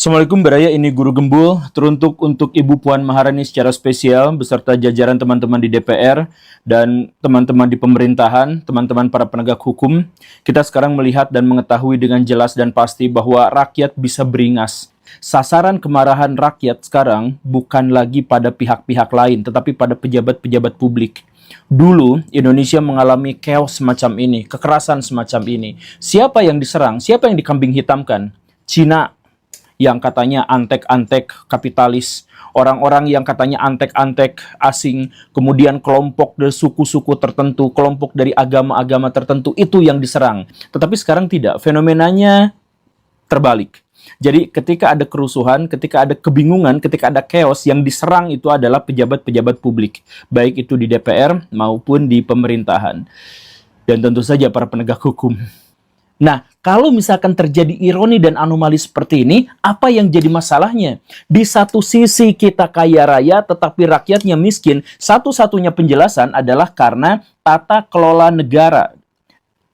Assalamualaikum Beraya, ini Guru Gembul, teruntuk untuk Ibu Puan Maharani secara spesial beserta jajaran teman-teman di DPR dan teman-teman di pemerintahan, teman-teman para penegak hukum. Kita sekarang melihat dan mengetahui dengan jelas dan pasti bahwa rakyat bisa beringas. Sasaran kemarahan rakyat sekarang bukan lagi pada pihak-pihak lain, tetapi pada pejabat-pejabat publik. Dulu Indonesia mengalami chaos semacam ini, kekerasan semacam ini. Siapa yang diserang? Siapa yang dikambing hitamkan? Cina yang katanya antek-antek kapitalis, orang-orang yang katanya antek-antek asing, kemudian kelompok dari suku-suku tertentu, kelompok dari agama-agama tertentu, itu yang diserang. Tetapi sekarang tidak, fenomenanya terbalik. Jadi ketika ada kerusuhan, ketika ada kebingungan, ketika ada chaos, yang diserang itu adalah pejabat-pejabat publik, baik itu di DPR maupun di pemerintahan. Dan tentu saja para penegak hukum. Nah, kalau misalkan terjadi ironi dan anomali seperti ini, apa yang jadi masalahnya? Di satu sisi kita kaya raya, tetapi rakyatnya miskin. Satu-satunya penjelasan adalah karena tata kelola negara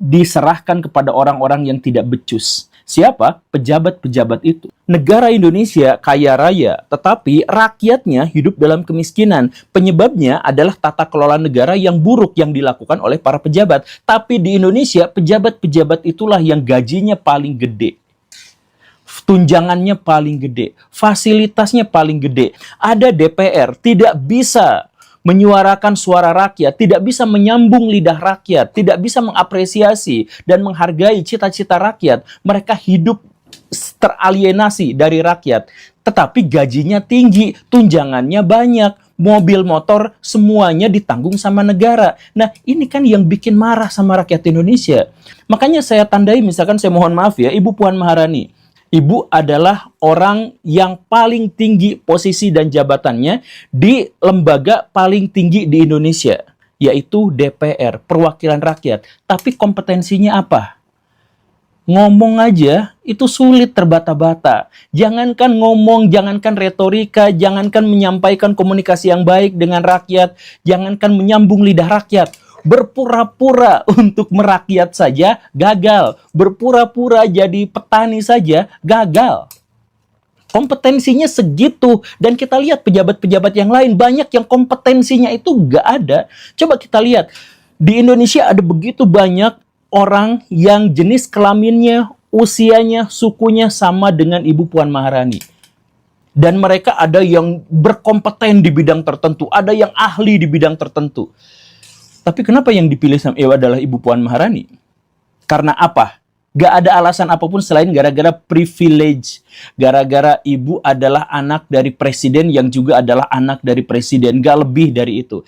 diserahkan kepada orang-orang yang tidak becus. Siapa? Pejabat-pejabat itu. Negara Indonesia kaya raya, tetapi rakyatnya hidup dalam kemiskinan. Penyebabnya adalah tata kelola negara yang buruk yang dilakukan oleh para pejabat. Tapi di Indonesia, pejabat-pejabat itulah yang gajinya paling gede. Tunjangannya paling gede. Fasilitasnya paling gede. Ada DPR, tidak bisa menyuarakan suara rakyat, tidak bisa menyambung lidah rakyat, tidak bisa mengapresiasi dan menghargai cita-cita rakyat. Mereka hidup teralienasi dari rakyat, tetapi gajinya tinggi, tunjangannya banyak, mobil motor semuanya ditanggung sama negara. Nah, ini kan yang bikin marah sama rakyat Indonesia. Makanya saya tandai, misalkan saya mohon maaf ya, Ibu Puan Maharani. Ibu adalah orang yang paling tinggi posisi dan jabatannya di lembaga paling tinggi di Indonesia, yaitu DPR, perwakilan rakyat. Tapi kompetensinya apa? Ngomong aja itu sulit terbata-bata. Jangankan ngomong, jangankan retorika, jangankan menyampaikan komunikasi yang baik dengan rakyat, jangankan menyambung lidah rakyat. Berpura-pura untuk merakyat saja gagal. Berpura-pura jadi petani saja gagal. Kompetensinya segitu. Dan kita lihat pejabat-pejabat yang lain, banyak yang kompetensinya itu gak ada. Coba kita lihat, di Indonesia ada begitu banyak orang yang jenis kelaminnya, usianya, sukunya sama dengan Ibu Puan Maharani. Dan mereka ada yang berkompeten di bidang tertentu, ada yang ahli di bidang tertentu. Tapi kenapa yang dipilih adalah Ibu Puan Maharani? Karena apa? Gak ada alasan apapun selain gara-gara privilege. Gara-gara ibu adalah anak dari presiden yang juga adalah anak dari presiden. Gak lebih dari itu.